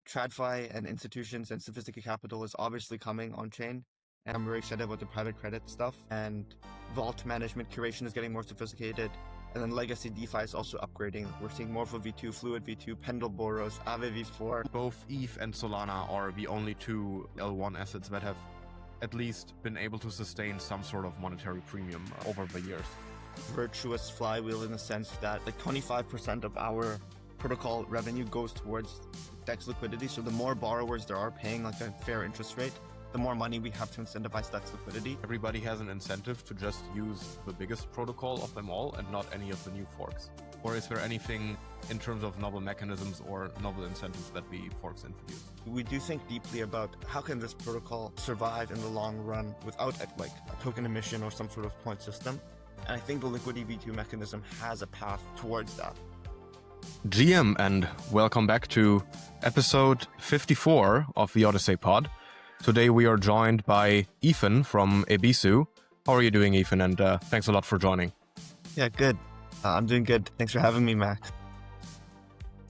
TradFi and institutions and sophisticated capital is obviously coming on chain. And I'm very excited about the private credit stuff. And vault management curation is getting more sophisticated. And then legacy DeFi is also upgrading. We're seeing Morpho V2, Fluid V2, Pendle Boros, Aave V4. Both ETH and Solana are the only two L1 assets that have at least been able to sustain some sort of monetary premium over the years. Virtuous flywheel in the sense that like 25% of our protocol revenue goes towards DEX liquidity. So the more borrowers there are paying like a fair interest rate, the more money we have to incentivize DEX liquidity. Everybody has an incentive to just use the biggest protocol of them all and not any of the new forks. Or is there anything in terms of novel mechanisms or novel incentives that the forks introduce? We do think deeply about how can this protocol survive in the long run without like a token emission or some sort of point system. And I think the Liquidy V2 mechanism has a path towards that. GM, and welcome back to episode 54 of the Odyssey Pod. Today we are joined by Ethan from Ebisu. How are you doing, Ethan? And thanks a lot for joining. Yeah, good. I'm doing good. Thanks for having me, Max.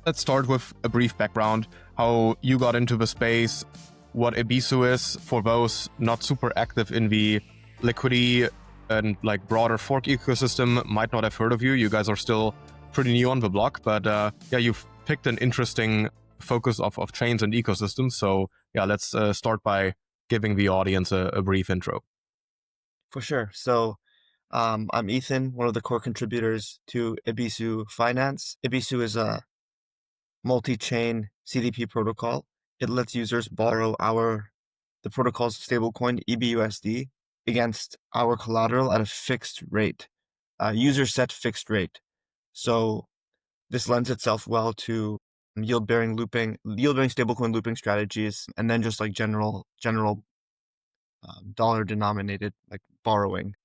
Let's start with a brief background, how you got into the space, what Ebisu is, for those not super active in the Liquity and like broader fork ecosystem, might not have heard of you. You guys are still pretty new on the block, but yeah, you've picked an interesting focus of chains and ecosystems. So yeah, let's start by giving the audience a brief intro. For sure. So I'm Ethan, one of the core contributors to Ebisu Finance. Ebisu is a multi-chain CDP protocol. It lets users borrow the protocol's stablecoin EBUSD against our collateral at a fixed rate, user set fixed rate. So this lends itself well to yield-bearing stablecoin looping strategies, and then just like general dollar-denominated like borrowing.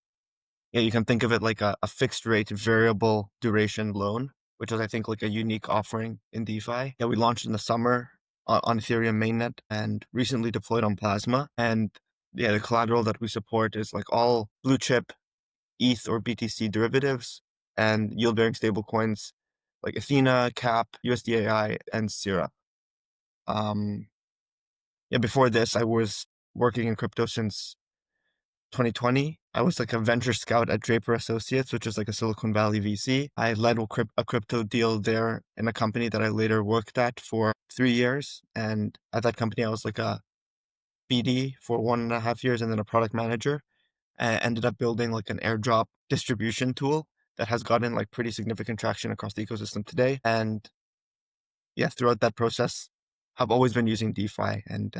Yeah, you can think of it like a fixed rate variable duration loan, which is I think like a unique offering in DeFi. Yeah, we launched in the summer on Ethereum mainnet and recently deployed on Plasma. And yeah, the collateral that we support is like all blue chip ETH or BTC derivatives and yield-bearing stablecoins like Athena, CAP, USDAI, and Sierra. Yeah, before this, I was working in crypto since 2020. I was like a venture scout at Draper Associates, which is like a Silicon Valley VC. I led a crypto deal there in a company that I later worked at for 3 years. And at that company, I was like a BD for 1.5 years and then a product manager. And ended up building like an airdrop distribution tool that has gotten like pretty significant traction across the ecosystem today. And yeah, throughout that process, I've always been using DeFi, and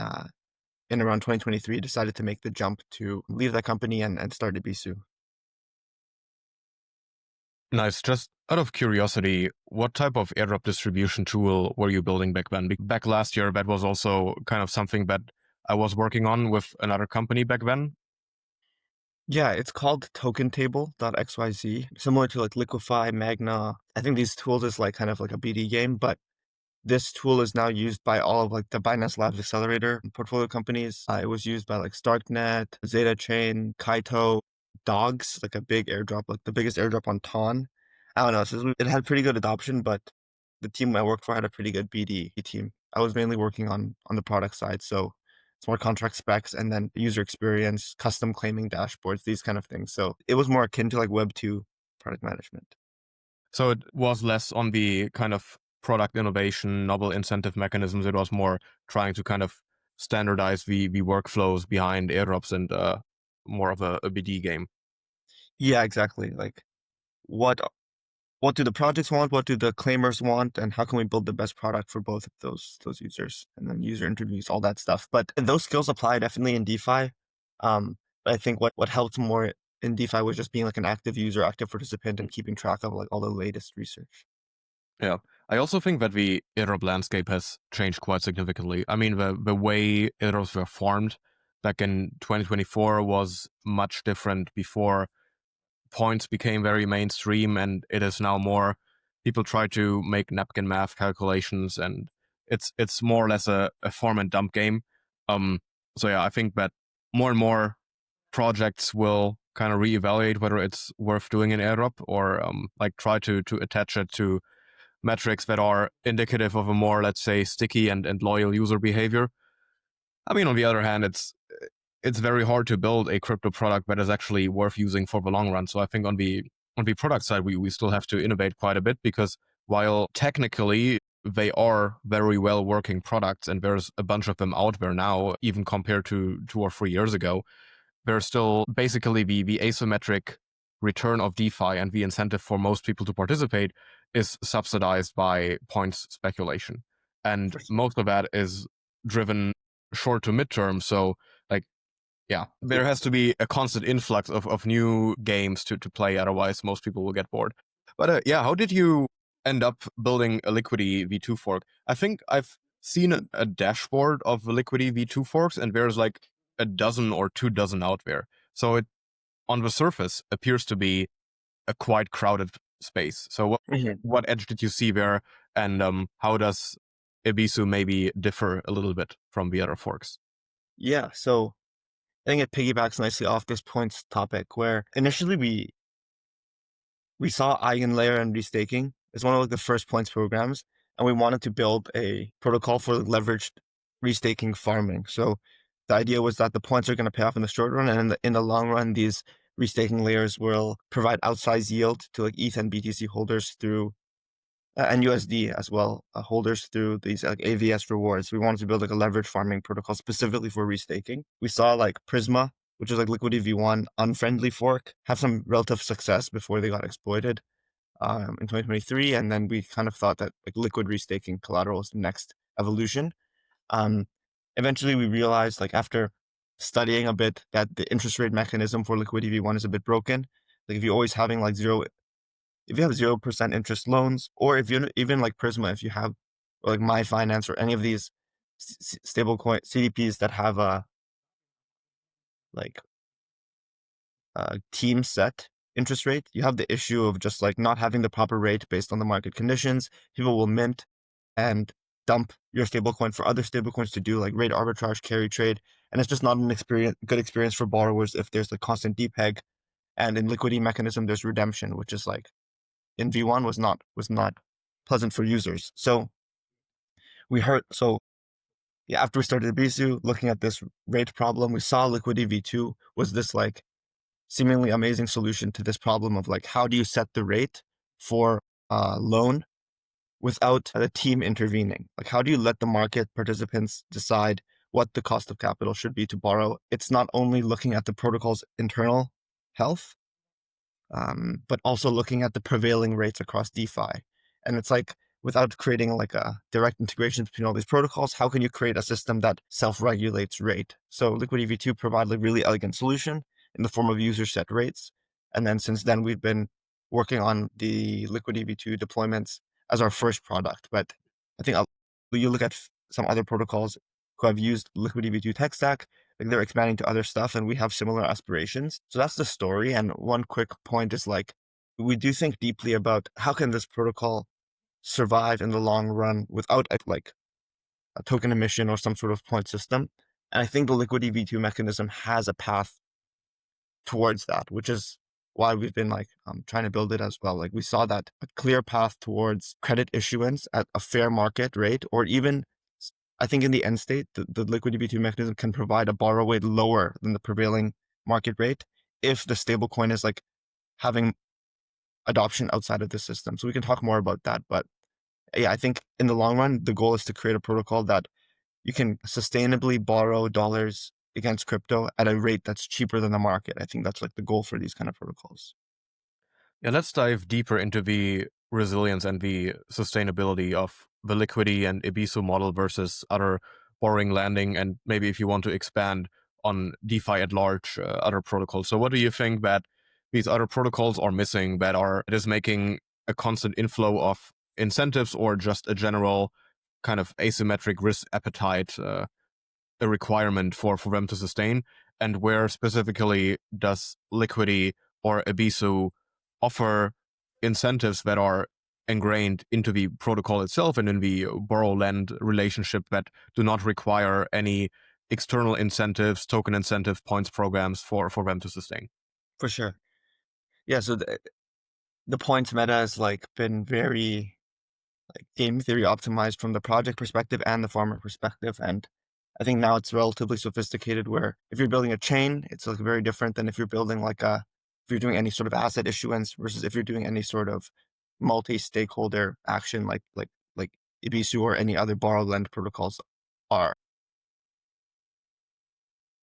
in around 2023, decided to make the jump to leave that company and start Ebisu. Nice. Just out of curiosity, what type of airdrop distribution tool were you building back then? Back last year, that was also kind of something that I was working on with another company back then. Yeah, it's called tokentable.xyz, similar to like Liquify, Magna. I think these tools is like kind of like a BD game, but this tool is now used by all of like the Binance Labs Accelerator portfolio companies. It was used by like Starknet, Zeta Chain, Kaito, Dogs, like a big airdrop, like the biggest airdrop on Ton. I don't know. So it had pretty good adoption, but the team I worked for had a pretty good BD team. I was mainly working on the product side. So smart contract specs and then user experience, custom claiming dashboards, these kind of things. So it was more akin to like Web 2 product management. So it was less on the kind of product innovation, novel incentive mechanisms. It was more trying to kind of standardize the workflows behind airdrops and more of a BD game. Yeah, exactly. Like what do the projects want? What do the claimers want? And how can we build the best product for both of those users? And then user interviews, all that stuff. But those skills apply definitely in DeFi. But I think what helped more in DeFi was just being like an active user, active participant, and keeping track of like all the latest research. Yeah. I also think that the airdrop landscape has changed quite significantly. I mean, the way airdrops were formed back in 2024 was much different before points became very mainstream, and it is now more people try to make napkin math calculations, and it's more or less a form and dump game. So yeah, I think that more and more projects will kind of reevaluate whether it's worth doing an airdrop or like try to attach it to metrics that are indicative of a more, let's say, sticky and loyal user behavior. I mean, on the other hand, it's very hard to build a crypto product that is actually worth using for the long run. So I think on the product side, we still have to innovate quite a bit, because while technically they are very well working products and there's a bunch of them out there now, even compared to 2 or 3 years ago, there's still basically the asymmetric return of DeFi, and the incentive for most people to participate is subsidized by points speculation. And For sure. most of that is driven short to midterm. So, like, yeah, Yeah. there has to be a constant influx of new games to play. Otherwise, most people will get bored. But yeah, how did you end up building a Liquity V2 fork? I think I've seen a dashboard of the Liquity V2 forks, and there's like a dozen or 2 dozen out there. So it, on the surface, appears to be a quite crowded space. So Mhm. what edge did you see there, and how does Ebisu maybe differ a little bit from the other forks? Yeah, so I think it piggybacks nicely off this points topic where initially we saw eigenlayer and restaking as one of like the first points programs, and we wanted to build a protocol for leveraged restaking farming. So the idea was that the points are going to pay off in the short run, and in the long run, these restaking layers will provide outsized yield to like ETH and BTC holders through and USD as well, holders through these like AVS rewards. We wanted to build like a leverage farming protocol specifically for restaking. We saw like Prisma, which is like Liquity V1 unfriendly fork, have some relative success before they got exploited in 2023, and then we kind of thought that like liquid restaking collateral is the next evolution. Um, Eventually, we realized like after studying a bit that the interest rate mechanism for Liquidity V1 is a bit broken. Like if you're always having like zero if you have 0% interest loans, or if you even like Prisma, if you have or like My Finance or any of these stablecoin CDPs that have a like team set interest rate, you have the issue of just like not having the proper rate based on the market conditions. People will mint and dump your stablecoin for other stablecoins to do like rate arbitrage, carry trade, and it's just not an good experience for borrowers if there's like constant depeg. And in liquidity mechanism, there's redemption, which is like in V1 was not pleasant for users. So we heard so yeah, after we started Ebisu, looking at this rate problem, we saw Liquidity V2 was this like seemingly amazing solution to this problem of like how do you set the rate for a loan without the team intervening? Like how do you let the market participants decide what the cost of capital should be to borrow? It's not only looking at the protocol's internal health, but also looking at the prevailing rates across DeFi. And it's like, without creating like a direct integration between all these protocols, how can you create a system that self-regulates rate? So Liquidity V2 provides a really elegant solution in the form of user set rates. And then since then, we've been working on the Liquidity V2 deployments as our first product. But I think you look at some other protocols who have used Liquidity V2 tech stack, like they're expanding to other stuff, and we have similar aspirations. So that's the story. And one quick point is like we do think deeply about how can this protocol survive in the long run without like a token emission or some sort of point system. And I think the Liquidity V2 mechanism has a path towards that, which is why we've been like trying to build it as well. Like we saw that a clear path towards credit issuance at a fair market rate, or even I think in the end state, the Liquidity V2 mechanism can provide a borrow rate lower than the prevailing market rate if the stablecoin is like having adoption outside of the system. So we can talk more about that. But yeah, I think in the long run, the goal is to create a protocol that you can sustainably borrow dollars against crypto at a rate that's cheaper than the market. I think that's like the goal for these kind of protocols. Yeah, let's dive deeper into the resilience and the sustainability of the Liquidity and Ebisu model versus other borrowing lending, and maybe if you want to expand on DeFi at large, other protocols. So what do you think that these other protocols are missing that it is making a constant inflow of incentives, or just a general kind of asymmetric risk appetite a requirement for them to sustain? And where specifically does Liquidity or Ebisu offer incentives that are ingrained into the protocol itself and in the borrow lend relationship that do not require any external incentives, token incentive points programs for them to sustain? For sure. Yeah. So the points meta has like been very like game theory optimized from the project perspective and the farmer perspective. And I think now it's relatively sophisticated where if you're building a chain, it's like very different than if you're building like if you're doing any sort of asset issuance versus if you're doing any sort of multi-stakeholder action like Ebisu or any other borrow lend protocols are.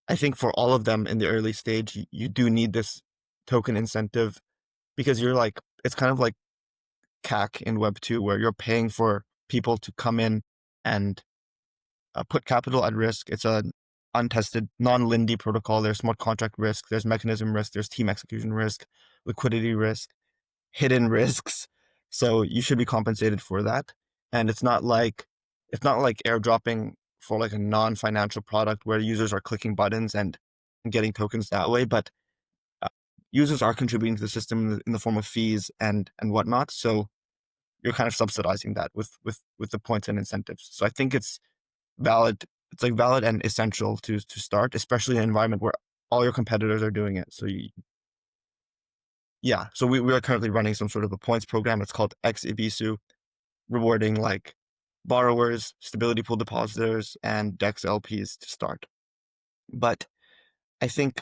I think for all of them in the early stage, you do need this token incentive because you're like, it's kind of like CAC in Web2 where you're paying for people to come in and put capital at risk. It's an untested, non-Lindy protocol. There's smart contract risk, there's mechanism risk, there's team execution risk, liquidity risk, hidden risks. So you should be compensated for that. And it's not like airdropping for like a non-financial product where users are clicking buttons and getting tokens that way, but users are contributing to the system in the form of fees and whatnot. So you're kind of subsidizing that with the points and incentives. So I think it's valid. It's like valid and essential to start, especially in an environment where all your competitors are doing it. So yeah. So we are currently running some sort of a points program. It's called Ebisu, rewarding like borrowers, stability pool depositors, and DEX LPs to start. But I think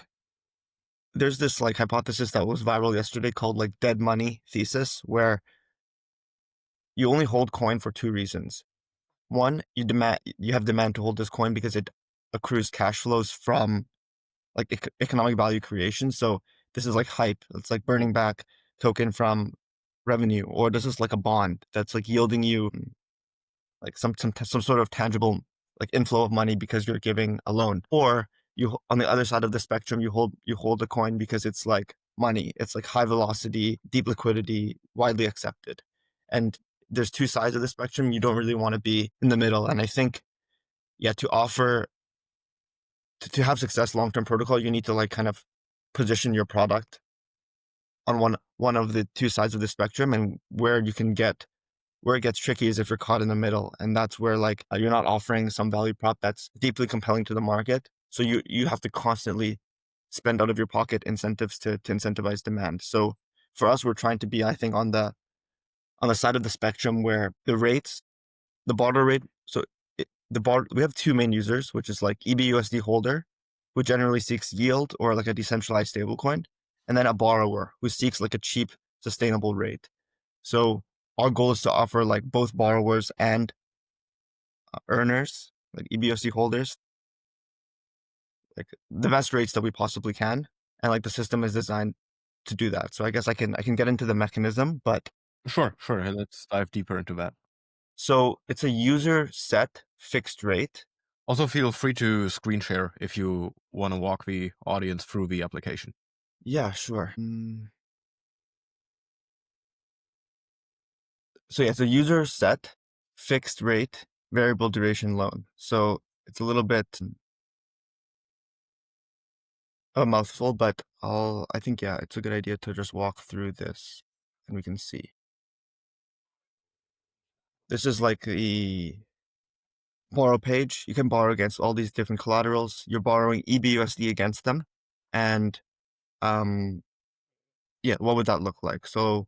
there's this like hypothesis that was viral yesterday called like dead money thesis, where you only hold coin for two reasons. One, you have demand to hold this coin because it accrues cash flows from like economic value creation. So this is like hype. It's like burning back token from revenue, or this is like a bond that's like yielding you like some sort of tangible like inflow of money because you're giving a loan. Or you on the other side of the spectrum, you hold the coin because it's like money. It's like high velocity, deep liquidity, widely accepted. And there's two sides of the spectrum. You don't really want to be in the middle. And I think, yeah, to have success long-term protocol, you need to like kind of position your product on one of the two sides of the spectrum. And where it gets tricky is if you're caught in the middle. And that's where like you're not offering some value prop that's deeply compelling to the market. So you have to constantly spend out of your pocket incentives to incentivize demand. So for us, we're trying to be, I think, on the side of the spectrum where the borrow rate. So we have two main users, which is like EBUSD holder, who generally seeks yield or like a decentralized stablecoin, and then a borrower who seeks like a cheap, sustainable rate. So our goal is to offer like both borrowers and earners, like EBUSD holders, like the best rates that we possibly can, and like the system is designed to do that. So I guess I can get into the mechanism, but Sure. Let's dive deeper into that. so it's a user set fixed rate. Also, feel free to screen share if you want to walk the audience through the application. Yeah, sure. So yeah, it's a user set fixed rate variable duration loan. So it's a little bit a mouthful, but I think, yeah, it's a good idea to just walk through this and we can see. This is like the borrow page. You can borrow against all these different collaterals. You're borrowing EBUSD against them. And yeah, what would that look like? So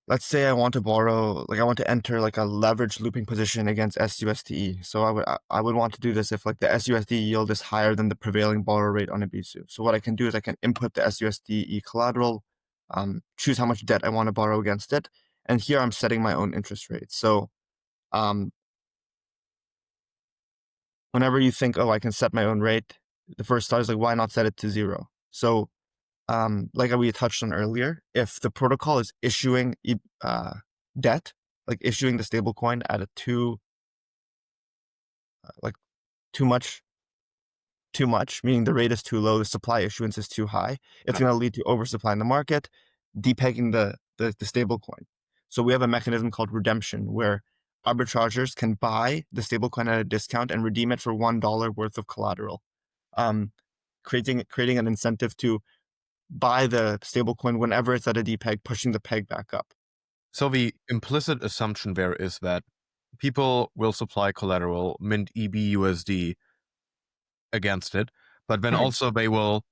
let's say I want to enter like a leverage looping position against SUSDE. So I would want to do this if like the SUSD yield is higher than the prevailing borrow rate on Ebisu. So what I can do is I can input the SUSDE collateral, choose how much debt I want to borrow against it, and here I'm setting my own interest rate. So whenever you think, oh, I can set my own rate, the first thought is like, why not set it to 0? So like we touched on earlier, if the protocol is issuing debt, like issuing the stablecoin at a too much, meaning the rate is too low, the supply issuance is too high, it's going to lead to oversupply in the market, depegging the stablecoin. So we have a mechanism called redemption where arbitrageurs can buy the stablecoin at a discount and redeem it for $1 worth of collateral, creating an incentive to buy the stablecoin whenever it's at a depeg, pushing the peg back up. So the implicit assumption there is that people will supply collateral, mint EBUSD against it, but then also they will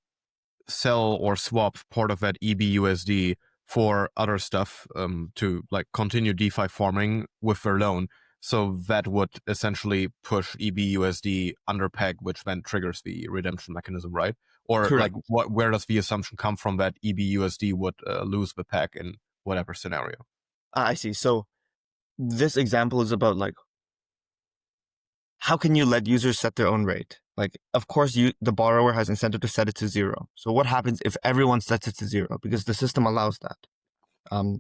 sell or swap part of that EBUSD for other stuff to like continue DeFi farming with their loan. So that would essentially push EBUSD under peg, which then triggers the redemption mechanism, right? Or like, Correct. where does the assumption come from that EBUSD would lose the peg in whatever scenario? I see. So this example is about like, how can you let users set their own rate? Like, of course, the borrower has incentive to set it to 0. So what happens if everyone sets it to 0? Because the system allows that.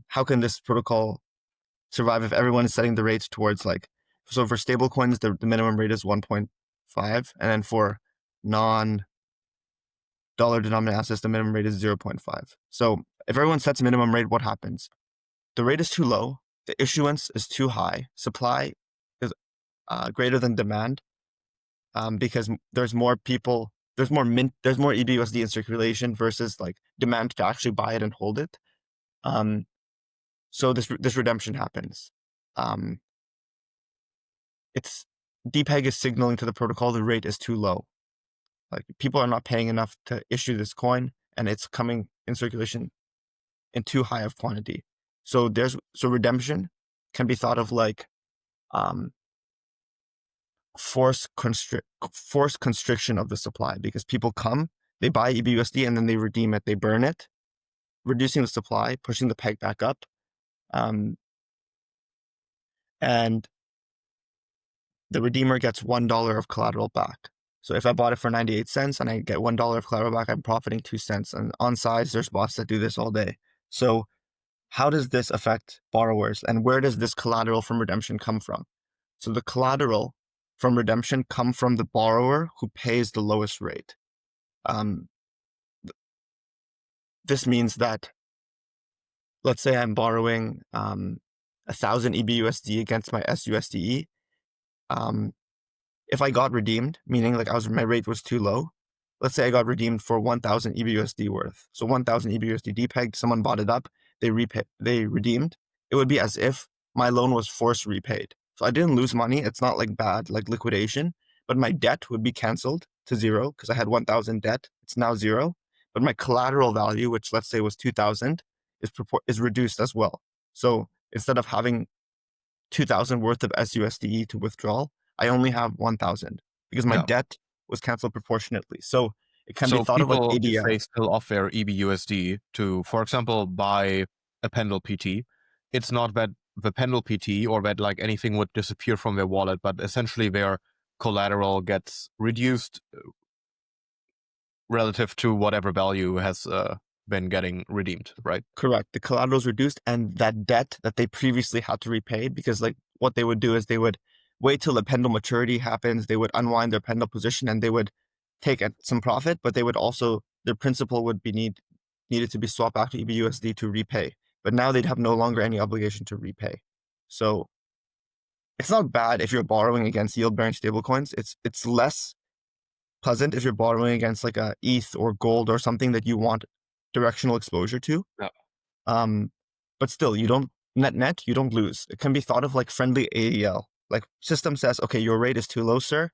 How can this protocol survive if everyone is setting the rates towards like, so for stablecoins, the minimum rate is 1.5, and then for non-dollar denominated assets, the minimum rate is 0.5. So if everyone sets a minimum rate, what happens? The rate is too low, the issuance is too high, supply is greater than demand, because there's more people, there's more EBUSD in circulation versus like demand to actually buy it and hold it. So this redemption happens. It's DPEG is signaling to the protocol the rate is too low. Like people are not paying enough to issue this coin, and it's coming in circulation in too high of quantity. So redemption can be thought of like forced constriction of the supply, because people come, they buy EBUSD, and then they redeem it, they burn it, reducing the supply, pushing the peg back up, and the redeemer gets $1 of collateral back. So if I bought it for 98 cents and I get $1 of collateral back, I'm profiting 2 cents. And on sides, there's bots that do this all day. So how does this affect borrowers, and where does this collateral from redemption come from? So the collateral from redemption come from the borrower who pays the lowest rate. This means that, let's say I'm borrowing 1,000 EBUSD against my SUSDE. If I got redeemed, meaning like my rate was too low, let's say I got redeemed for 1,000 EBUSD worth. So 1,000 EBUSD depegged, someone bought it up, they redeemed. It would be as if my loan was force repaid. So I didn't lose money. It's not like bad, like liquidation, but my debt would be canceled to 0 because I had 1,000 debt. It's now 0. But my collateral value, which let's say was 2,000, is reduced as well. So instead of having 2,000 worth of SUSDE to withdraw, I only have 1,000 because my debt was canceled proportionately. So it can be thought of like people, if ADL. they still offer EBUSD to, for example, buy a Pendle PT, it's not that the Pendle PT or that like anything would disappear from their wallet, but essentially their collateral gets reduced relative to whatever value has been getting redeemed, right? Correct. The collateral is reduced, and that debt that they previously had to repay, because like what they would do is they would wait till the Pendle maturity happens, they would unwind their Pendle position, and they would take some profit, but they would also, their principal would be needed to be swapped back to EBUSD to repay. But now they'd have no longer any obligation to repay. So it's not bad if you're borrowing against yield-bearing stablecoins. It's less pleasant if you're borrowing against like a ETH or gold or something that you want directional exposure to. Yeah. But still, you don't net, you don't lose. It can be thought of like friendly AEL. Like system says, okay, your rate is too low, sir.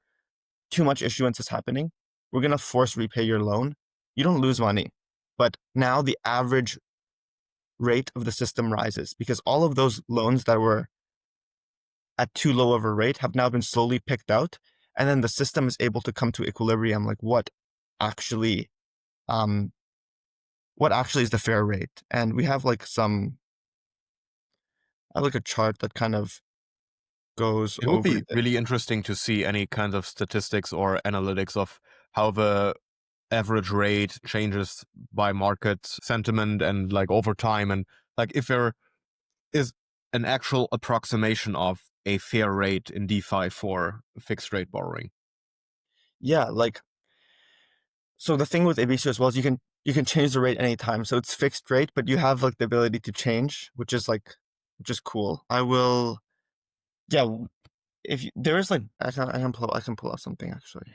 Too much issuance is happening. We're going to force repay your loan. You don't lose money. But now the average rate of the system rises because all of those loans that were at too low of a rate have now been slowly picked out. And then the system is able to come to equilibrium, like what actually is the fair rate. And we have like a chart that kind of goes It would over be this. really interesting to see any kind of statistics or analytics of how the average rate changes by market sentiment and like over time, and like if there is an actual approximation of a fair rate in DeFi for fixed rate borrowing. Yeah, like, so the thing with Ebisu as well is you can change the rate anytime. So it's fixed rate, but you have like the ability to change, which is cool. If there is like, I can pull up something actually.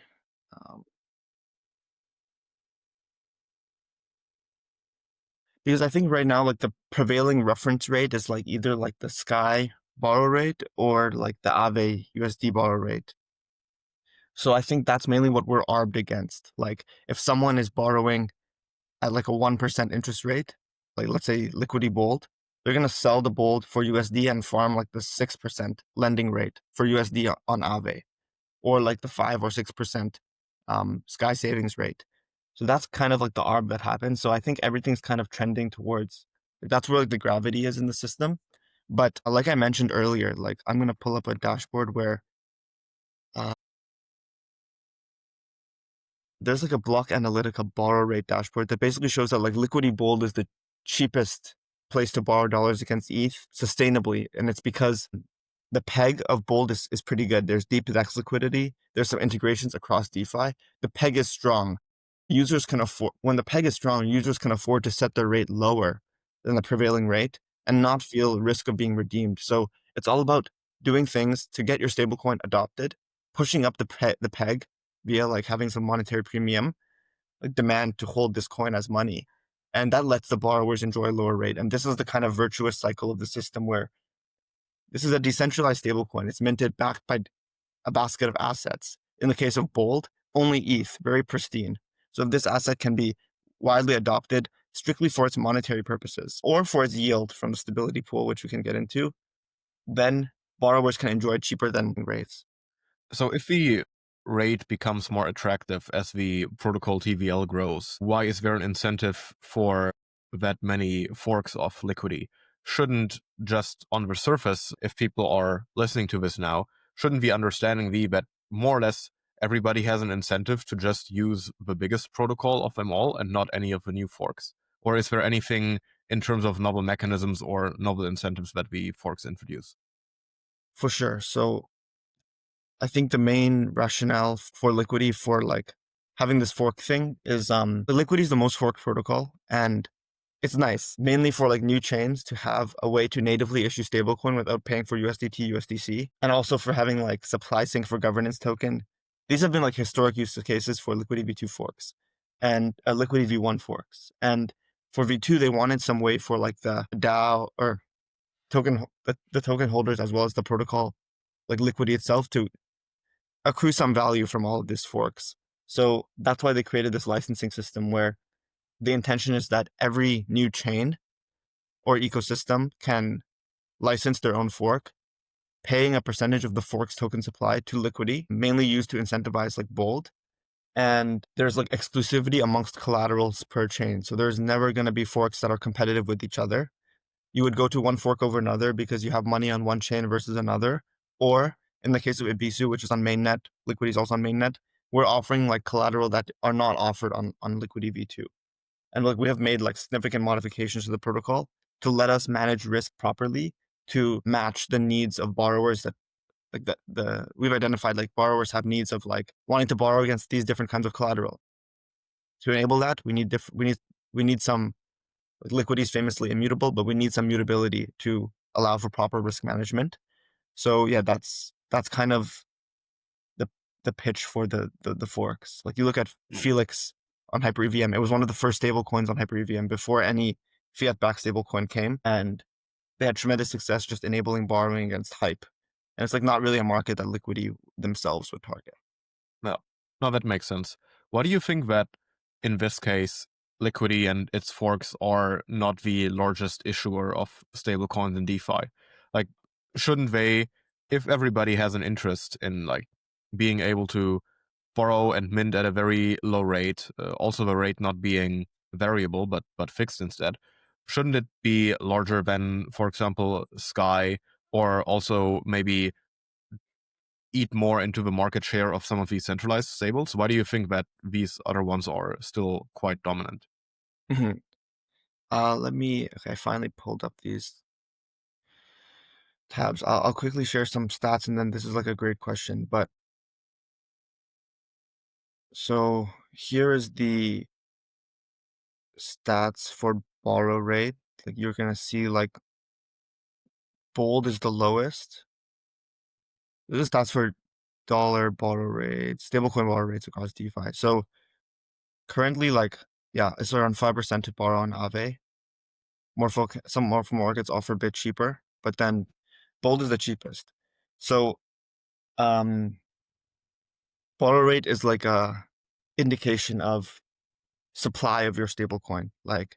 Because I think right now, like the prevailing reference rate is like either like the Sky borrow rate or like the Aave USD borrow rate. So I think that's mainly what we're armed against. Like if someone is borrowing at like a 1% interest rate, like let's say Liquity Bold, they're going to sell the Bold for USD and farm like the 6% lending rate for USD on Aave, or like the 5 or 6% Sky savings rate. So that's kind of like the arb that happens. So I think everything's kind of trending towards, that's where like the gravity is in the system. But like I mentioned earlier, like I'm going to pull up a dashboard where uh, there's like a block analytica borrow rate dashboard that basically shows that like Liquity Bold is the cheapest place to borrow dollars against ETH sustainably. And it's because the peg of Bold is pretty good. There's deep DEX liquidity. There's some integrations across DeFi. The peg is strong. Users can afford, when the peg is strong, users can afford to set their rate lower than the prevailing rate and not feel risk of being redeemed. So it's all about doing things to get your stablecoin adopted, pushing up the peg via like having some monetary premium, like demand to hold this coin as money. And that lets the borrowers enjoy a lower rate. And this is the kind of virtuous cycle of the system where this is a decentralized stablecoin. It's minted backed by a basket of assets. In the case of Bold, only ETH, very pristine. So if this asset can be widely adopted strictly for its monetary purposes or for its yield from the stability pool, which we can get into, then borrowers can enjoy cheaper than rates. So if the rate becomes more attractive as the protocol TVL grows, why is there an incentive for that many forks of Liquity? Shouldn't just on the surface, if people are listening to this now, shouldn't the understanding be that more or less everybody has an incentive to just use the biggest protocol of them all and not any of the new forks? Or is there anything in terms of novel mechanisms or novel incentives that the forks introduce? For sure. So I think the main rationale for Liquity for like having this fork thing is the Liquity is the most forked protocol, and it's nice mainly for like new chains to have a way to natively issue stablecoin without paying for USDT, USDC, and also for having like supply sync for governance token. These have been like historic use cases for Liquidity V2 forks and Liquidity V1 forks. And for V2, they wanted some way for like the DAO or the token holders as well as the protocol, like Liquidity itself, to accrue some value from all of these forks. So that's why they created this licensing system where the intention is that every new chain or ecosystem can license their own fork, paying a percentage of the fork's token supply to Liquity, mainly used to incentivize like Bold. And there's like exclusivity amongst collaterals per chain. So there's never going to be forks that are competitive with each other. You would go to one fork over another because you have money on one chain versus another. Or in the case of Ebisu, which is on mainnet, Liquity is also on mainnet, we're offering like collateral that are not offered on Liquity V2. And like we have made like significant modifications to the protocol to let us manage risk properly to match the needs of borrowers that like the we've identified like borrowers have needs of like wanting to borrow against these different kinds of collateral. To enable that, we need some like Liquidity is famously immutable, but we need some mutability to allow for proper risk management. So yeah, that's kind of the the pitch for the forks. Like you look at Felix on HyperEVM, it was one of the first stable coins on HyperEVM before any fiat-backed stablecoin came, and they had tremendous success just enabling borrowing against hype. And it's like not really a market that Liquidity themselves would target. No, no, that makes sense. Why do you think that in this case, Liquidity and its forks are not the largest issuer of stablecoins in DeFi? Like, shouldn't they, if everybody has an interest in like being able to borrow and mint at a very low rate, also the rate not being variable but fixed instead, shouldn't it be larger than, for example, Sky, or also maybe eat more into the market share of some of these centralized stables? Why do you think that these other ones are still quite dominant? Mhm. Okay, I finally pulled up these tabs. I'll quickly share some stats, and then this is like a great question. But so here is the stats for borrow rate. Like you're gonna see like Bold is the lowest. This is stats for dollar borrow rates, stablecoin borrow rates across DeFi. So currently, like yeah, it's around 5% to borrow on Aave. Some more markets offer a bit cheaper, but then Bold is the cheapest. So um, borrow rate is like a indication of supply of your stablecoin. Like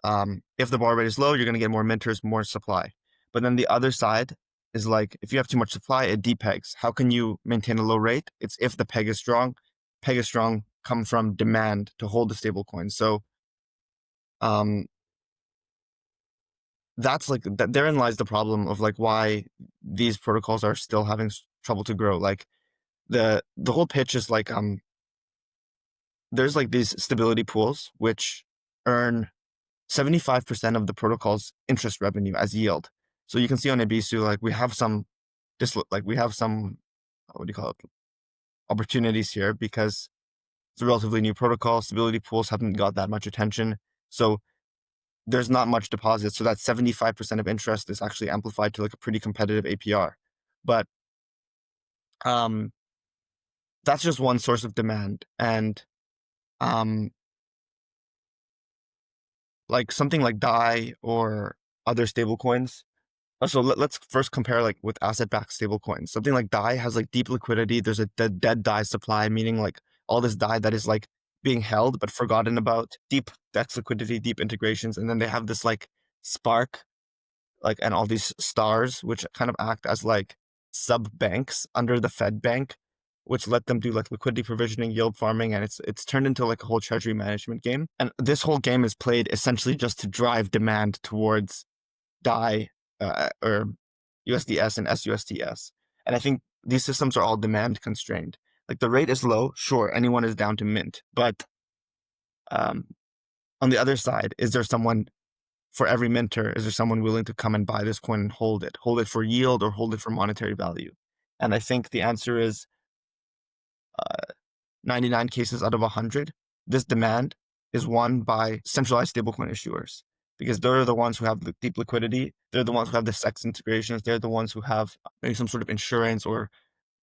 If the bar rate is low, you're going to get more minters, more supply. But then the other side is like, if you have too much supply, it depegs. How can you maintain a low rate? It's if the peg is strong. Peg is strong come from demand to hold the stable coin. So um, that's like that. Therein lies the problem of like why these protocols are still having trouble to grow. Like the whole pitch is like there's like these stability pools which earn 75% of the protocol's interest revenue as yield. So you can see on Ebisu, like we have some what do you call it, opportunities here because it's a relatively new protocol. Stability pools haven't got that much attention. So there's not much deposit. So that 75% of interest is actually amplified to like a pretty competitive APR. But um, that's just one source of demand. And um, like something like DAI or other stablecoins. So let's first compare like with asset-backed stablecoins. Something like DAI has like deep liquidity. There's a dead DAI supply, meaning like all this DAI that is like being held but forgotten about. Deep DEX liquidity, deep integrations, and then they have this like Spark, like and all these stars, which kind of act as like sub banks under the Fed bank, which let them do like liquidity provisioning, yield farming, and it's turned into like a whole treasury management game. And this whole game is played essentially just to drive demand towards DAI or USDS and SUSTS. And I think these systems are all demand constrained. Like the rate is low, sure, anyone is down to mint. But on the other side, is there someone for every minter? Is there someone willing to come and buy this coin and hold it? Hold it for yield or hold it for monetary value? And I think the answer is 99 cases out of 100. This demand is won by centralized stablecoin issuers because they're the ones who have the deep liquidity. They're the ones who have the SEX integrations. They're the ones who have maybe some sort of insurance or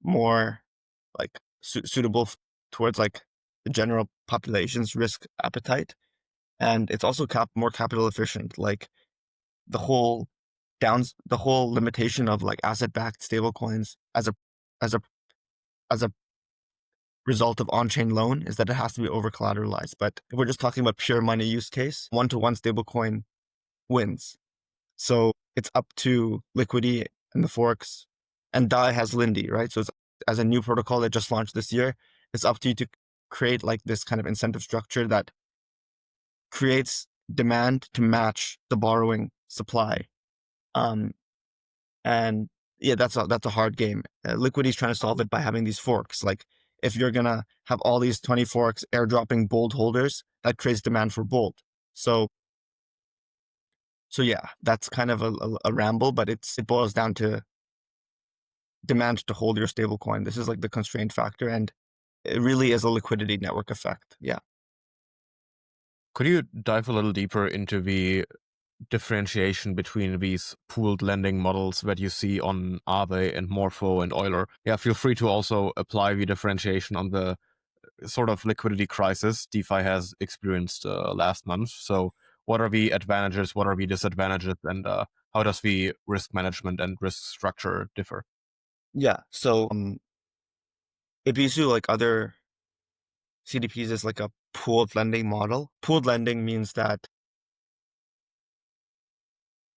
more like suitable towards like the general population's risk appetite. And it's also more capital efficient. Like the whole the whole limitation of like asset-backed stablecoins as a as a result of on-chain loan is that it has to be over-collateralized. But if we're just talking about pure money use case, one-to-one stablecoin wins. So it's up to Liquity and the forks, and DAI has Lindy, right? So it's, as a new protocol that just launched this year, it's up to you to create like this kind of incentive structure that creates demand to match the borrowing supply. And yeah, that's a hard game. Liquity is trying to solve it by having these forks. Like if you're gonna have all these 20 forks airdropping bold holders, that creates demand for bold. So yeah, that's kind of a ramble, but it boils down to demand to hold your stablecoin. This is like the constraint factor, and it really is a liquidity network effect. Yeah. Could you dive a little deeper into the differentiation between these pooled lending models that you see on Aave and Morpho and Euler? Yeah, feel free to also apply the differentiation on the sort of liquidity crisis DeFi has experienced last month. So what are the advantages, what are the disadvantages, and how does the risk management and risk structure differ? Yeah. So Ebisu, like other CDPs, is like a pooled lending model. Pooled lending means that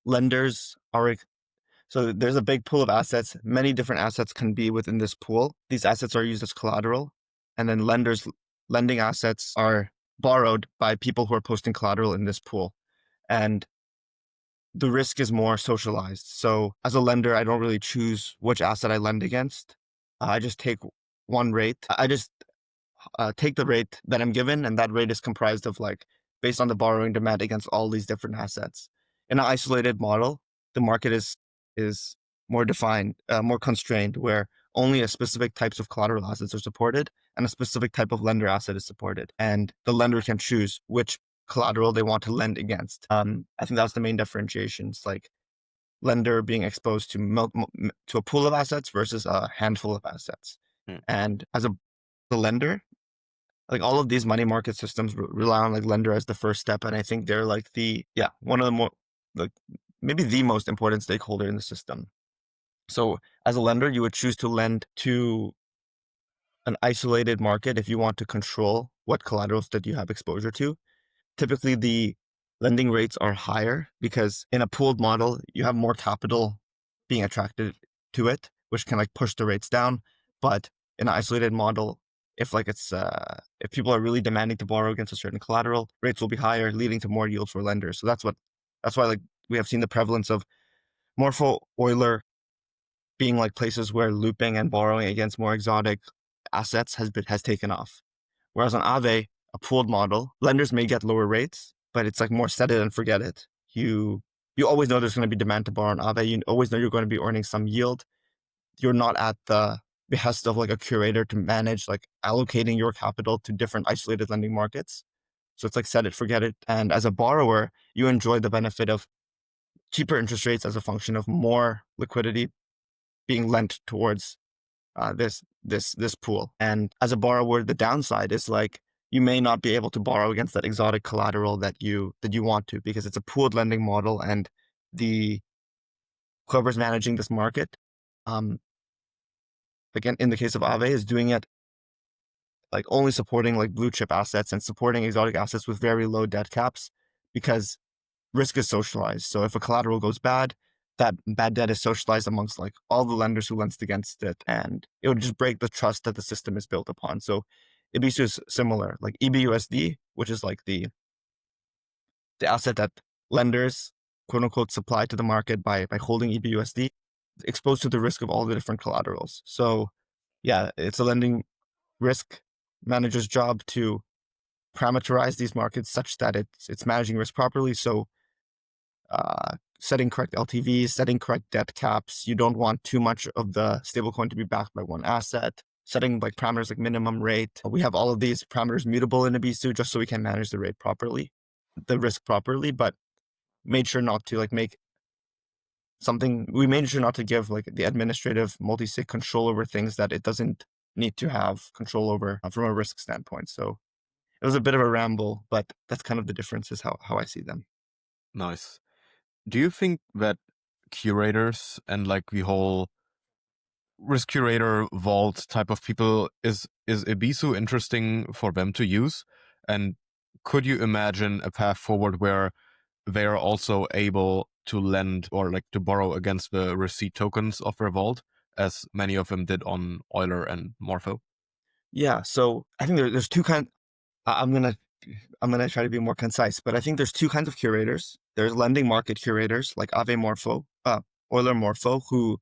lenders are so there's a big pool of assets. Many different assets can be within this pool. These assets are used as collateral, and then lending assets are borrowed by people who are posting collateral in this pool. And the risk is more socialized. So as a lender, I don't really choose which asset I lend against. I just take one rate. I just take the rate that I'm given, and that rate is comprised of like based on the borrowing demand against all these different assets. In an isolated model, the market is more defined, more constrained, where only a specific types of collateral assets are supported and a specific type of lender asset is supported, and the lender can choose which collateral they want to lend against. I think that's the main differentiation. It's like lender being exposed to a pool of assets versus a handful of assets. Hmm. And as the lender, like all of these money market systems rely on like lender as the first step, and I think they're like one of the more like maybe the most important stakeholder in the system. So as a lender, you would choose to lend to an isolated market if you want to control what collaterals that you have exposure to. Typically, the lending rates are higher because in a pooled model, you have more capital being attracted to it, which can like push the rates down. But in an isolated model, if like if people are really demanding to borrow against a certain collateral, rates will be higher, leading to more yield for lenders. So that's why like we have seen the prevalence of Morpho, Euler being like places where looping and borrowing against more exotic assets has taken off. Whereas on Aave, a pooled model, lenders may get lower rates, but it's like more set it and forget it. You always know there's going to be demand to borrow on Aave. You always know you're going to be earning some yield. You're not at the behest of like a curator to manage like allocating your capital to different isolated lending markets. So it's like set it, forget it. And as a borrower, you enjoy the benefit of cheaper interest rates as a function of more liquidity being lent towards this pool. And as a borrower, the downside is like you may not be able to borrow against that exotic collateral that you want to, because it's a pooled lending model, and the whoever's managing this market, again in the case of Aave, is doing it like only supporting like blue chip assets and supporting exotic assets with very low debt caps, because risk is socialized. So if a collateral goes bad, that bad debt is socialized amongst like all the lenders who lent against it, and it would just break the trust that the system is built upon. So Ebisu is similar, like EBUSD, which is like the asset that lenders quote unquote supply to the market by holding EBUSD, exposed to the risk of all the different collaterals. So yeah, it's a lending risk manager's job to parameterize these markets such that it's managing risk properly. So setting correct LTVs, setting correct debt caps. You don't want too much of the stablecoin to be backed by one asset. Setting like parameters like minimum rate. We have all of these parameters mutable in Ebisu just so we can manage the rate properly, the risk properly, but made sure not to like make something. We made sure not to give like the administrative multi-sig control over things that it doesn't need to have control over from a risk standpoint. So it was a bit of a ramble, but that's kind of the differences how I see them. Nice. Do you think that curators and like the whole risk curator vault type of people is Ebisu interesting for them to use? And could you imagine a path forward where they are also able to lend or like to borrow against the receipt tokens of their vault, as many of them did on Euler and Morpho? Yeah, so I think there's two kinds. I'm gonna try to be more concise, but I think there's two kinds of curators. There's lending market curators like Aave Morpho, Euler Morpho, who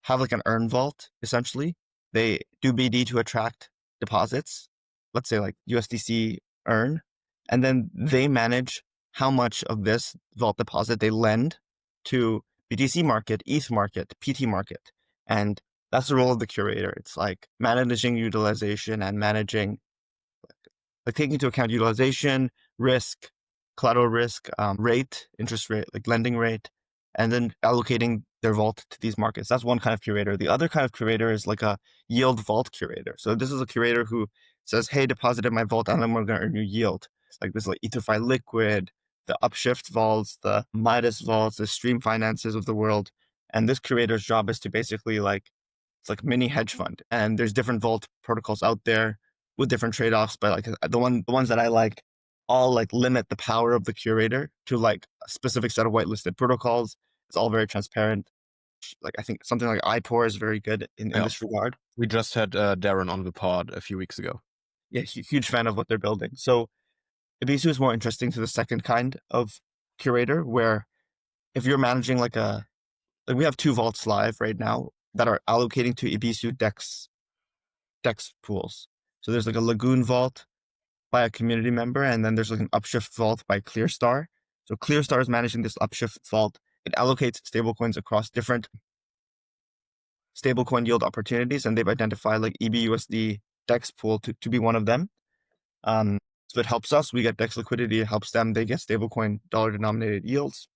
have like an earn vault essentially. They do BD to attract deposits, let's say like USDC earn, and then they manage how much of this vault deposit they lend to BTC market, ETH market, PT market, and that's the role of the curator. It's like managing utilization and managing like taking into account utilization, risk, collateral risk, rate, interest rate, like lending rate, and then allocating their vault to these markets. That's one kind of curator. The other kind of curator is like a yield vault curator. So this is a curator who says, hey, deposit in my vault and then we're going to earn you yield. Like this, like DeFi Liquid, the Upshift vaults, the Midas vaults, the Stream Finances of the world. And this curator's job is to basically like, it's like mini hedge fund. And there's different vault protocols out there with different trade-offs, but like the ones that I like all like limit the power of the curator to like a specific set of whitelisted protocols. It's all very transparent. Like I think something like iTor is very good in this regard. We just had Darren on the pod a few weeks ago. Yeah, huge fan of what they're building. So Ebisu is more interesting to the second kind of curator, where if you're managing like we have two vaults live right now that are allocating to Ebisu DEX pools. So there's like a Lagoon vault by a community member, and then there's like an Upshift vault by ClearStar. So ClearStar is managing this Upshift vault. It allocates stablecoins across different stablecoin yield opportunities, and they've identified like EBUSD DEX pool to be one of them. So it helps us. We get DEX liquidity. It helps them. They get stablecoin dollar denominated yields.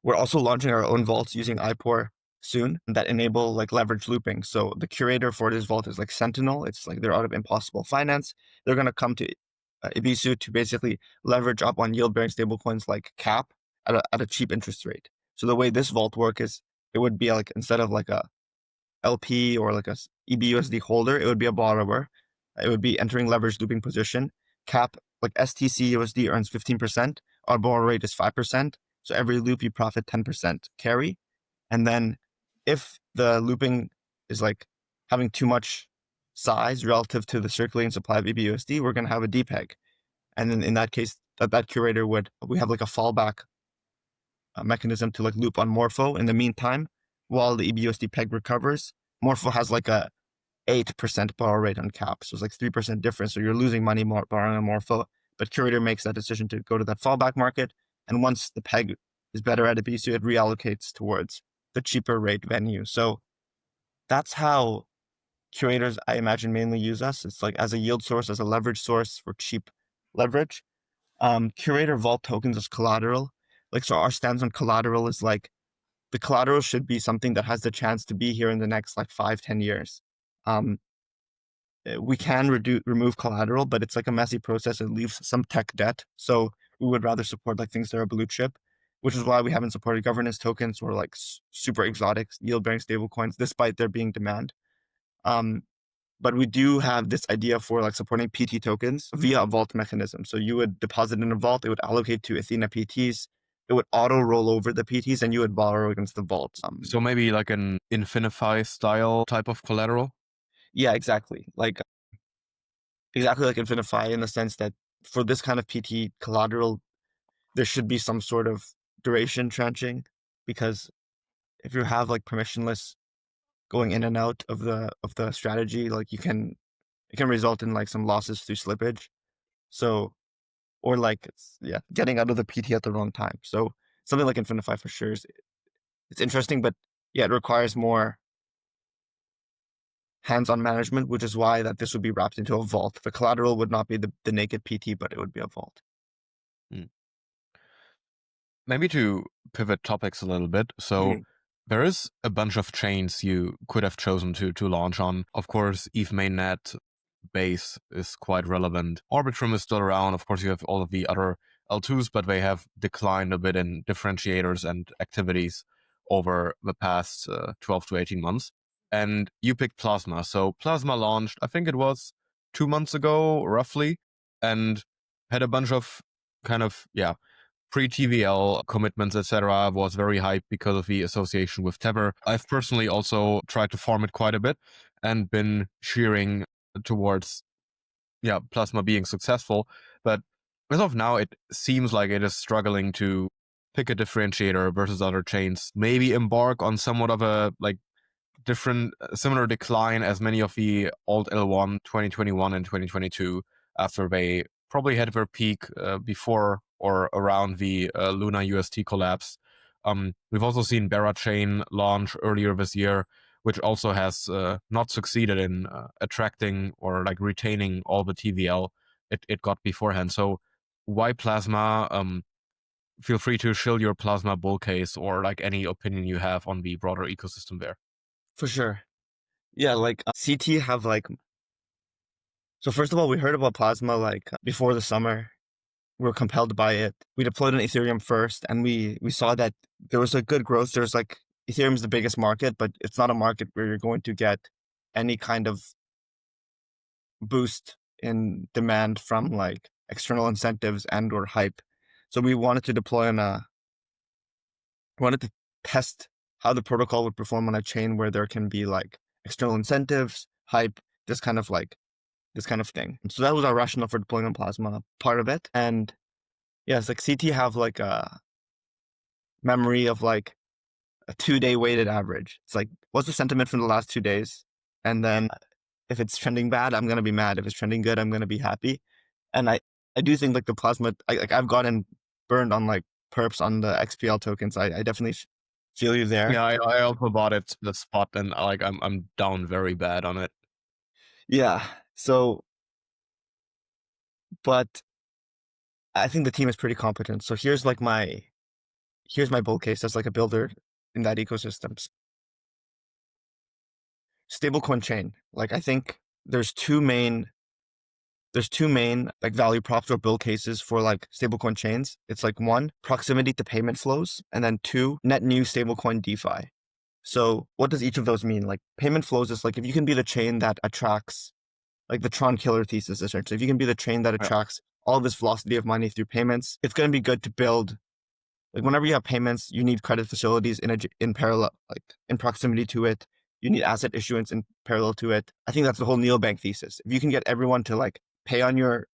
We're also launching our own vaults using iPor soon that enable like leverage looping. So the curator for this vault is like Sentinel. It's like they're out of Impossible Finance. They're going to come to Ebisu to basically leverage up on yield-bearing stablecoins like CAP at a cheap interest rate. So the way this vault work is, it would be like instead of like a LP or like a EBUSD holder, it would be a borrower. It would be entering leverage looping position. CAP like STC USD earns 15%, our borrow rate is 5%. So every loop you profit 10% carry. And then if the looping is like having too much size relative to the circulating supply of EBUSD, we're going to have a depeg. And then in that case, that curator we have like a fallback mechanism to like loop on Morpho in the meantime while the EBUSD peg recovers. Morpho has like a 8% borrow rate on cap. So it's like 3% difference. So you're losing money more borrowing on Morpho. But Curator makes that decision to go to that fallback market. And once the peg is better at Ebisu, it reallocates towards the cheaper rate venue. So that's how Curators, I imagine, mainly use us. It's like as a yield source, as a leverage source for cheap leverage. Curator vault tokens as collateral. Like, so our stance on collateral is like the collateral should be something that has the chance to be here in the next like 5-10 years. We can remove collateral, but it's like a messy process. It leaves some tech debt. So we would rather support like things that are blue chip, which is why we haven't supported governance tokens or like super exotic yield-bearing stablecoins, despite there being demand. But we do have this idea for like supporting PT tokens via a vault mechanism. So you would deposit in a vault, it would allocate to Athena PTs, it would auto roll over the PTs, and you would borrow against the vault. So maybe like an Infinify style type of collateral? Yeah, exactly. Exactly like Infinify in the sense that for this kind of PT collateral, there should be some sort of duration tranching, because if you have like permissionless going in and out of the strategy, like it can result in like some losses through slippage. So or like getting out of the PT at the wrong time. So something like Infinify for sure it's interesting, but yeah, it requires more hands-on management, which is why that this would be wrapped into a vault. The collateral would not be the naked PT, but it would be a vault. Maybe to pivot topics a little bit. So there is a bunch of chains you could have chosen to launch on. Of course, ETH mainnet base is quite relevant. Arbitrum is still around. Of course, you have all of the other L2s, but they have declined a bit in differentiators and activities over the past 12 to 18 months. And you picked Plasma. So Plasma launched, I think it was 2 months ago, roughly, and had a bunch of kind of, pre-TVL commitments, etc., was very hyped because of the association with Tether. I've personally also tried to farm it quite a bit and been cheering towards Plasma being successful. But as of now, it seems like it is struggling to pick a differentiator versus other chains. Maybe embark on somewhat of a different, similar decline as many of the alt L1 2021 and 2022 after they probably had their peak before or around the Luna UST collapse. We've also seen Berachain launch earlier this year, which also has not succeeded in attracting or like retaining all the TVL it got beforehand. So why Plasma? Feel free to shill your Plasma bull case or like any opinion you have on the broader ecosystem there. For sure. Yeah, like CT have like. So first of all, we heard about Plasma like before the summer. We were compelled by it. We deployed on Ethereum first, and we saw that there was a good growth. There's like Ethereum's the biggest market, but it's not a market where you're going to get any kind of boost in demand from like external incentives and or hype. So we wanted to wanted to test how the protocol would perform on a chain where there can be like external incentives, hype, this kind of thing. So that was our rationale for deploying on Plasma, part of it. And yes, like CT have like a memory of like a 2-day weighted average. It's like, what's the sentiment from the last 2 days? And then if it's trending bad, I'm going to be mad. If it's trending good, I'm going to be happy. And I do think like the Plasma, I've gotten burned on like perps on the XPL tokens. I definitely feel you there. Yeah, I also bought it the spot and like I'm down very bad on it. Yeah. So, but I think the team is pretty competent. So here's my bull case as like a builder in that ecosystem. Stablecoin chain. Like I think there's two main like value props or bull cases for like stablecoin chains. It's like one, proximity to payment flows, and then two, net new stablecoin DeFi. So what does each of those mean? Like payment flows is like if you can be the chain that attracts like the Tron killer thesis essentially. If you can be the chain that attracts all this velocity of money through payments, it's going to be good to build. Like whenever you have payments, you need credit facilities in parallel, like in proximity to it. You need asset issuance in parallel to it. I think that's the whole neobank thesis. If you can get everyone to like pay on your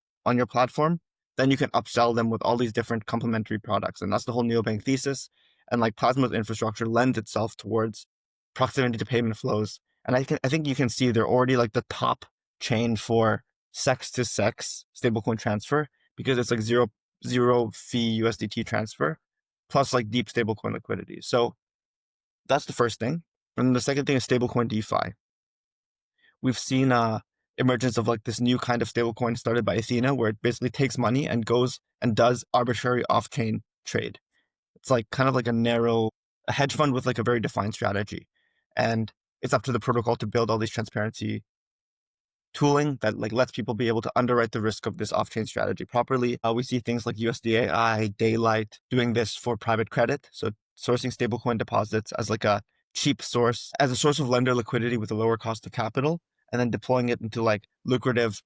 platform, then you can upsell them with all these different complementary products. And that's the whole neobank thesis. And like Plasma's infrastructure lends itself towards proximity to payment flows. And I think you can see they're already like the top chain for sex to sex stablecoin transfer, because it's like zero fee USDT transfer plus like deep stablecoin liquidity. So that's the first thing. And the second thing is stablecoin DeFi. We've seen emergence of like this new kind of stablecoin started by Athena, where it basically takes money and goes and does arbitrary off-chain trade. It's like kind of like a hedge fund with like a very defined strategy. And it's up to the protocol to build all these transparency tooling that like lets people be able to underwrite the risk of this off-chain strategy properly. We see things like USDAI, Daylight doing this for private credit. So sourcing stablecoin deposits as like a cheap source, as a source of lender liquidity with a lower cost of capital, and then deploying it into like lucrative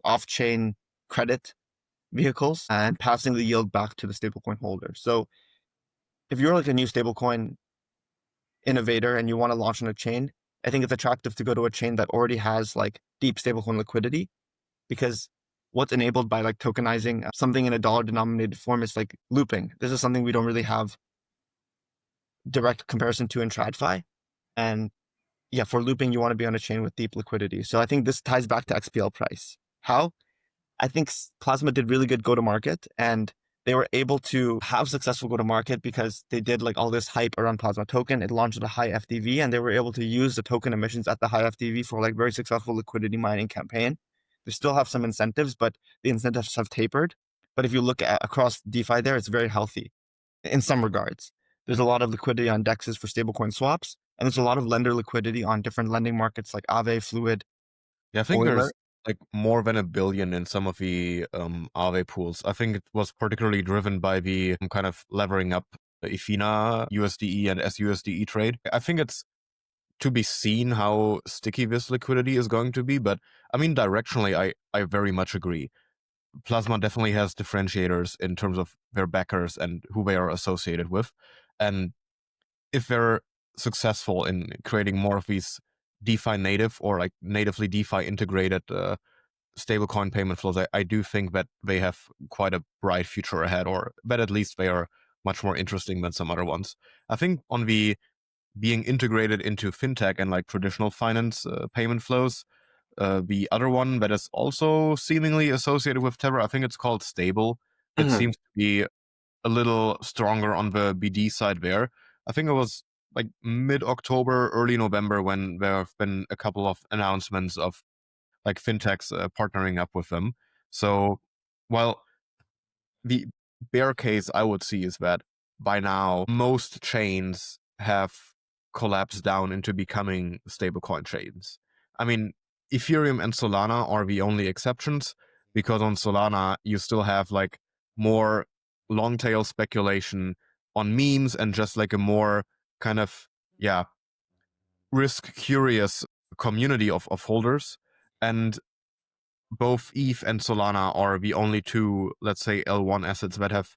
off-chain credit vehicles and passing the yield back to the stablecoin holder. So if you're like a new stablecoin innovator and you want to launch on a chain, I think it's attractive to go to a chain that already has like deep stablecoin liquidity, because what's enabled by like tokenizing something in a dollar denominated form is like looping. This is something we don't really have direct comparison to in TradFi. And yeah, for looping, you want to be on a chain with deep liquidity. So I think this ties back to XPL price. How? I think Plasma did really good go-to-market, and they were able to have successful go-to-market because they did like all this hype around Plasma token. It launched at a high FDV, and they were able to use the token emissions at the high FDV for like very successful liquidity mining campaign. They still have some incentives, but the incentives have tapered. But if you look at across DeFi there, it's very healthy in some regards. There's a lot of liquidity on dexes for stablecoin swaps, and there's a lot of lender liquidity on different lending markets like Aave, Fluid, Yeah, I think Euler. there's like more than $1 billion in some of the Aave pools. I think it was particularly driven by the kind of levering up the Athena USDE and SUSDE trade. I think it's to be seen how sticky this liquidity is going to be, but I mean, directionally, I very much agree. Plasma definitely has differentiators in terms of their backers and who they are associated with. And if they're successful in creating more of these DeFi native or like natively DeFi integrated stablecoin payment flows, I do think that they have quite a bright future ahead, or that at least they are much more interesting than some other ones. I think on the being integrated into fintech and like traditional finance payment flows, the other one that is also seemingly associated with Tether, I think it's called Stable. It seems to be a little stronger on the BD side there. I think it was like mid-October, early November when there have been a couple of announcements of like fintechs partnering up with them. So while the bear case I would see is that by now most chains have collapsed down into becoming stablecoin chains. I mean, Ethereum and Solana are the only exceptions, because on Solana you still have like more long tail speculation on memes and just like a more kind of risk curious community of holders. And both ETH and Solana are the only two, let's say, L1 assets that have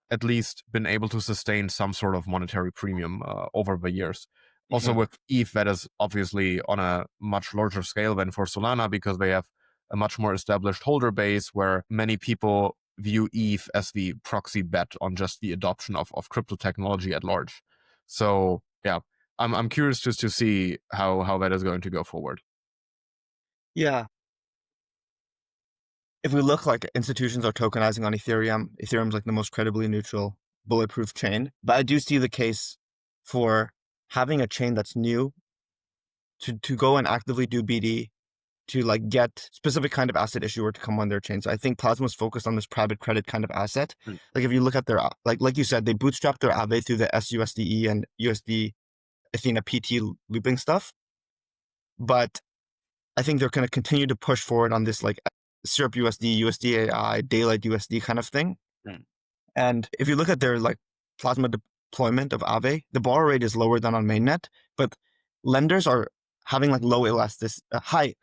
at least been able to sustain some sort of monetary premium over the years. Also with ETH, that is obviously on a much larger scale than for Solana, because they have a much more established holder base where many people view ETH as the proxy bet on just the adoption of crypto technology at large. So yeah, I'm curious just to see how that is going to go forward. Yeah. If we look, like institutions are tokenizing on Ethereum, Ethereum's like the most credibly neutral, bulletproof chain. But I do see the case for having a chain that's new to go and actively do BD, to like get specific kind of asset issuer to come on their chain. So I think Plasma's focused on this private credit kind of asset. Like if you look at their, like you said, they bootstrapped their Aave through the SUSDE and USD Athena PT looping stuff. But I think they're going to continue to push forward on this like Syrup USD, USDAI, Daylight USD kind of thing. And if you look at their like Plasma deployment of Aave, the borrow rate is lower than on mainnet, but lenders are having like high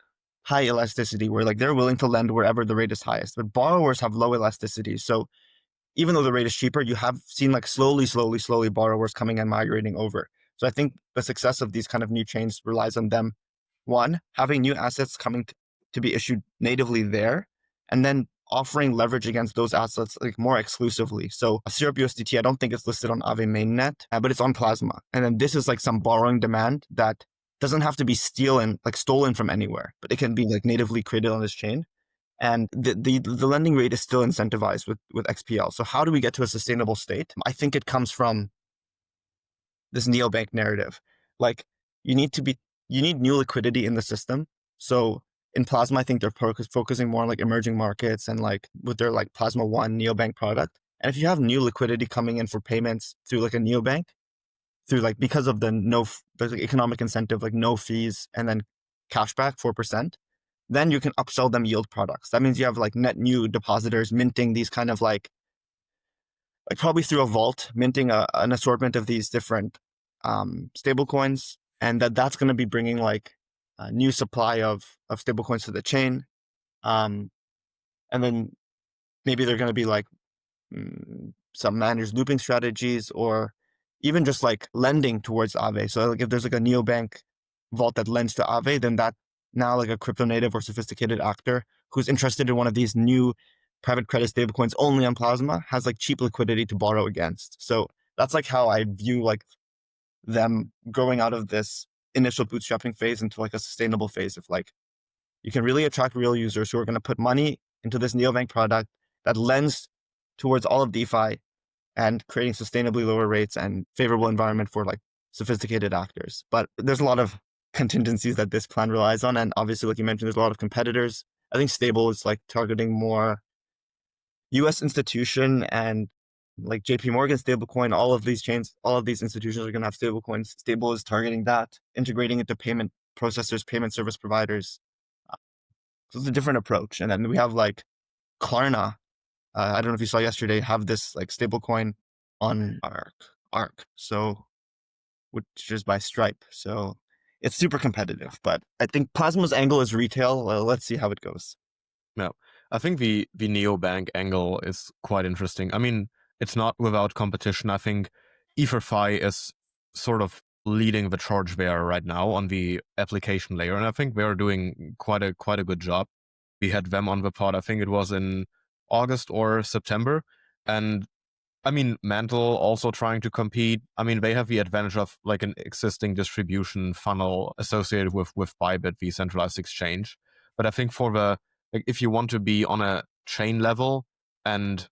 high elasticity where like they're willing to lend wherever the rate is highest, but borrowers have low elasticity. So even though the rate is cheaper, you have seen like slowly borrowers coming and migrating over. So I think the success of these kind of new chains relies on them, one, having new assets coming to be issued natively there, and then offering leverage against those assets like more exclusively. So a Syrup USDT, I don't think it's listed on Aave mainnet, but it's on Plasma. And then this is like some borrowing demand that doesn't have to be stolen from anywhere, but it can be like natively created on this chain. And the lending rate is still incentivized with XPL. So how do we get to a sustainable state? I think it comes from this neobank narrative. Like you need new liquidity in the system. So in Plasma, I think they're focusing more on like emerging markets and like with their like Plasma One neobank product. And if you have new liquidity coming in for payments through like a neobank, through like because of there's like economic incentive, like no fees and then cashback 4%, then you can upsell them yield products. That means you have like net new depositors minting these kind of like probably through a vault, minting an assortment of these different stable coins, and that's going to be bringing like a new supply of stable coins to the chain. And then maybe they're going to be like some managed looping strategies or even just like lending towards Aave. So like if there's like a neobank vault that lends to Aave, then that now like a crypto native or sophisticated actor who's interested in one of these new private credit stablecoins only on Plasma has like cheap liquidity to borrow against. So that's like how I view like them growing out of this initial bootstrapping phase into like a sustainable phase of like you can really attract real users who are going to put money into this neobank product that lends towards all of DeFi and creating sustainably lower rates and favorable environment for like sophisticated actors. But there's a lot of contingencies that this plan relies on. And obviously, like you mentioned, there's a lot of competitors. I think Stable is like targeting more US institution and like JP Morgan stablecoin, all of these chains, all of these institutions are going to have stablecoins. Stable is targeting that, integrating into payment processors, payment service providers. So it's a different approach. And then we have like Klarna. I don't know if you saw yesterday, have this like stablecoin on Arc. So which is by Stripe. So it's super competitive. But I think Plasma's angle is retail. Let's see how it goes. No, I think the neobank angle is quite interesting. I mean, it's not without competition. I think EtherFi is sort of leading the charge there right now on the application layer, and I think they are doing quite a good job. We had them on the pod. I think it was in August or September, and I mean, Mantle also trying to compete. I mean, they have the advantage of like an existing distribution funnel associated with Bybit, the centralized exchange. But I think for the like, if you want to be on a chain level and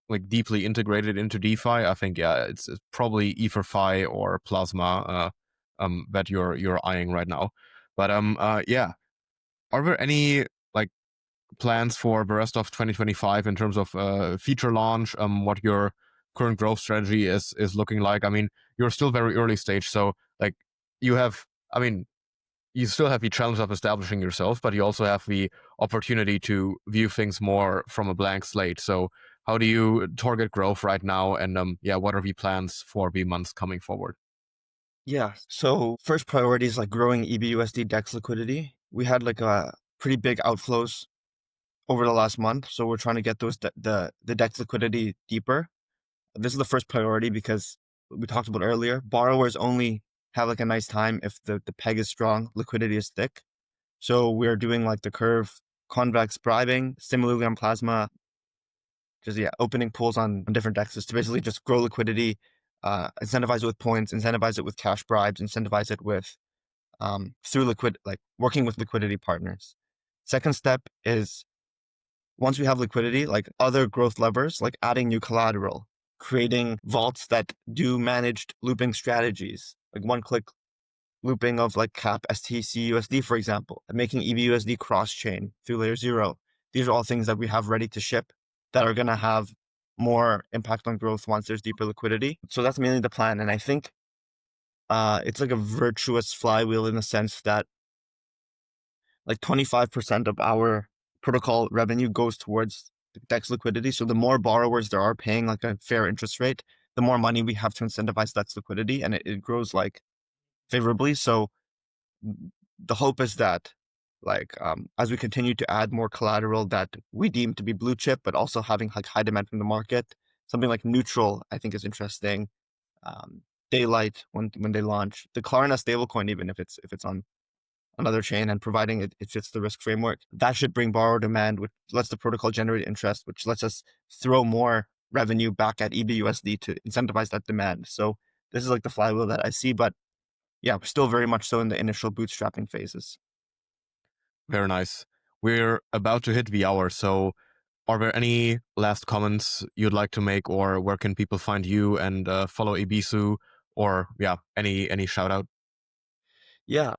like deeply integrated into DeFi, I think it's probably EtherFi or Plasma that you're eyeing right now. But yeah, are there any like plans for the rest of 2025 in terms of feature launch, what your current growth strategy is looking like? I mean, you're still very early stage, so like you have, I mean, you still have the challenge of establishing yourself, but you also have the opportunity to view things more from a blank slate. So how do you target growth right now? And yeah, what are the plans for the months coming forward? Yeah. So first priority is like growing EBUSD DEX liquidity. We had like a pretty big outflows over the last month. So we're trying to get those the DEX liquidity deeper. This is the first priority because we talked about earlier, borrowers only have like a nice time if the peg is strong, liquidity is thick. So we're doing like the curve convex bribing, similarly on Plasma, just opening pools on different dexes to basically just grow liquidity, incentivize it with points, incentivize it with cash bribes, incentivize it with through like working with liquidity partners. Second step is once we have liquidity, like other growth levers, like adding new collateral, creating vaults that do managed looping strategies, like one-click looping of like CAP, STC, USD, for example, and making EBUSD cross-chain through layer 0. These are all things that we have ready to ship that are going to have more impact on growth once there's deeper liquidity. So that's mainly the plan. And I think it's like a virtuous flywheel in the sense that like 25% of our protocol revenue goes towards DEX liquidity. So the more borrowers there are paying like a fair interest rate, the more money we have to incentivize DEX liquidity, and it grows like favorably. So the hope is that like as we continue to add more collateral that we deem to be blue chip, but also having like high demand from the market. Something like neutral, I think, is interesting. Um, Daylight when they launch the Klarna stablecoin, even if it's on another chain and providing it fits the risk framework, that should bring borrower demand, which lets the protocol generate interest, which lets us throw more revenue back at EBUSD to incentivize that demand. So this is like the flywheel that I see, but yeah, we're still very much so in the initial bootstrapping phases. Very nice. We're about to hit the hour, so are there any last comments you'd like to make, or where can people find you and follow Ebisu, or yeah, any shout out? Yeah,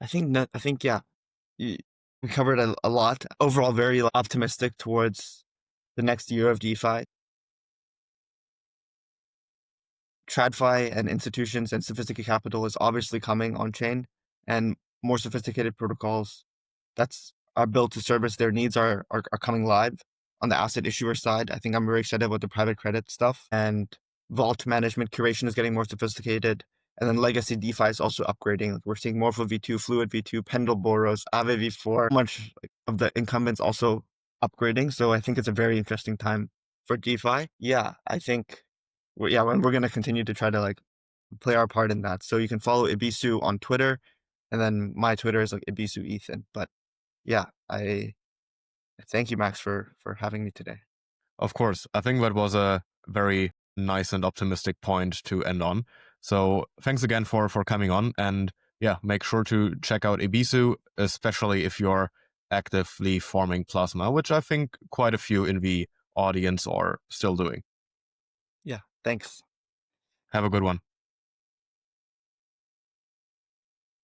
I think yeah, we covered a lot. Overall, very optimistic towards the next year of DeFi. TradFi and institutions and sophisticated capital is obviously coming on chain, and more sophisticated protocols that's are built to service their needs are coming live. On the asset issuer side, I think I'm very excited about the private credit stuff, and vault management curation is getting more sophisticated. And then legacy DeFi is also upgrading. We're seeing Morpho V2, Fluid V2, Pendle Boros, Aave V4. Much of the incumbents also upgrading. So I think it's a very interesting time for DeFi. Yeah, I think we're gonna continue to try to like play our part in that. So you can follow Ebisu on Twitter, and then my Twitter is like Ebisu Ethan. But yeah, I thank you, Max, for having me today. Of course, I think that was a very nice and optimistic point to end on. So thanks again for coming on, and yeah, make sure to check out Ebisu, especially if you're actively forming Plasma, which I think quite a few in the audience are still doing. Yeah, thanks. Have a good one.